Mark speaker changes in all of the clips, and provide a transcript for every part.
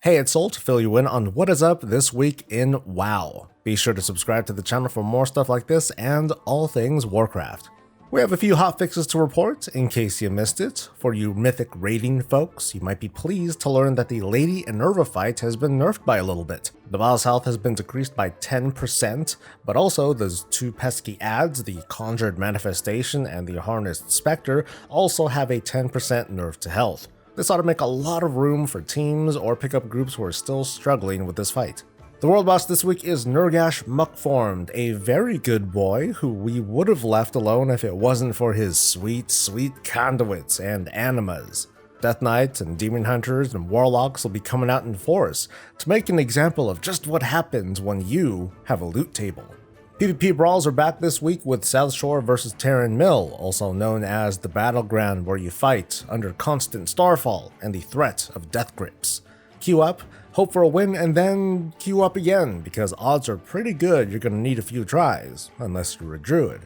Speaker 1: Hey, it's Soul to fill you in on what is up this week in WoW. Be sure to subscribe to the channel for more stuff like this and all things Warcraft. We have a few hotfixes to report in case you missed it. For you Mythic raiding folks, you might be pleased to learn that the Lady Enerva fight has been nerfed by a little bit. The boss health has been decreased by 10%, but also those two pesky adds, the Conjured Manifestation and the Harnessed Spectre, also have a 10% nerf to health. This ought to make a lot of room for teams or pickup groups who are still struggling with this fight. The world boss this week is Nergash Muckformed, a very good boy who we would have left alone if it wasn't for his sweet conduits and animas. Death Knights and Demon Hunters and Warlocks will be coming out in force to make an example of just what happens when you have a loot table. PvP brawls are back this week with South Shore vs Terran Mill, also known as the battleground where you fight under constant starfall and the threat of death grips. Queue up, hope for a win, and then queue up again, because odds are pretty good you're going to need a few tries, unless you're a druid.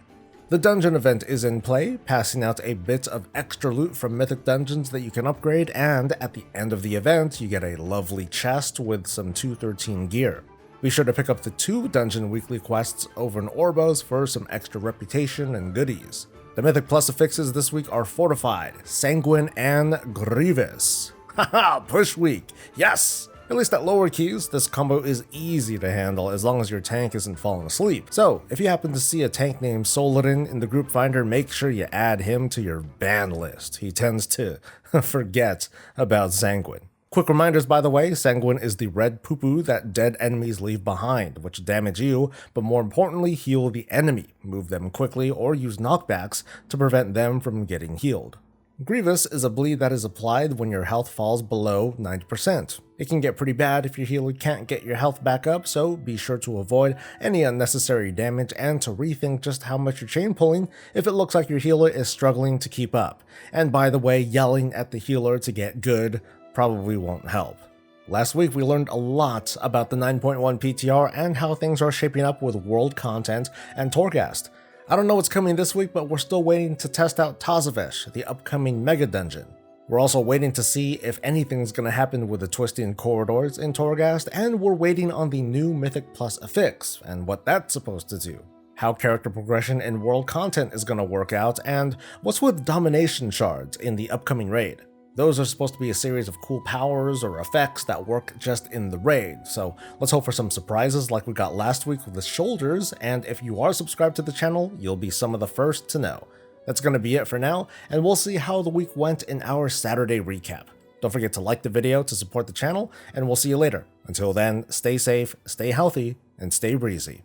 Speaker 1: The dungeon event is in play, passing out a bit of extra loot from mythic dungeons that you can upgrade, and at the end of the event you get a lovely chest with some 213 gear. Be sure to pick up the 2 dungeon weekly quests over in Orbos for some extra reputation and goodies. The Mythic Plus affixes this week are Fortified, Sanguine, and Grievous. Haha, push week, yes! At least at lower keys, this combo is easy to handle as long as your tank isn't falling asleep. So, if you happen to see a tank named Solarin in the group finder, make sure you add him to your ban list. He tends to forget about Sanguine. Quick reminders, by the way, Sanguine is the red poo-poo that dead enemies leave behind, which damage you, but more importantly heal the enemy, move them quickly, or use knockbacks to prevent them from getting healed. Grievous is a bleed that is applied when your health falls below 90%. It can get pretty bad if your healer can't get your health back up, so be sure to avoid any unnecessary damage and to rethink just how much you're chain pulling if it looks like your healer is struggling to keep up. And by the way, yelling at the healer to get good probably won't help. Last week we learned a lot about the 9.1 PTR and how things are shaping up with world content and Torghast. I don't know what's coming this week, but we're still waiting to test out Tazavesh, the upcoming mega dungeon. We're also waiting to see if anything's going to happen with the twisting corridors in Torghast, and we're waiting on the new Mythic Plus affix and what that's supposed to do. How character progression in world content is going to work out, and what's with domination shards in the upcoming raid. Those are supposed to be a series of cool powers or effects that work just in the raid, so let's hope for some surprises like we got last week with the shoulders, and if you are subscribed to the channel, you'll be some of the first to know. That's going to be it for now, and we'll see how the week went in our Saturday recap. Don't forget to like the video to support the channel, and we'll see you later. Until then, stay safe, stay healthy, and stay breezy.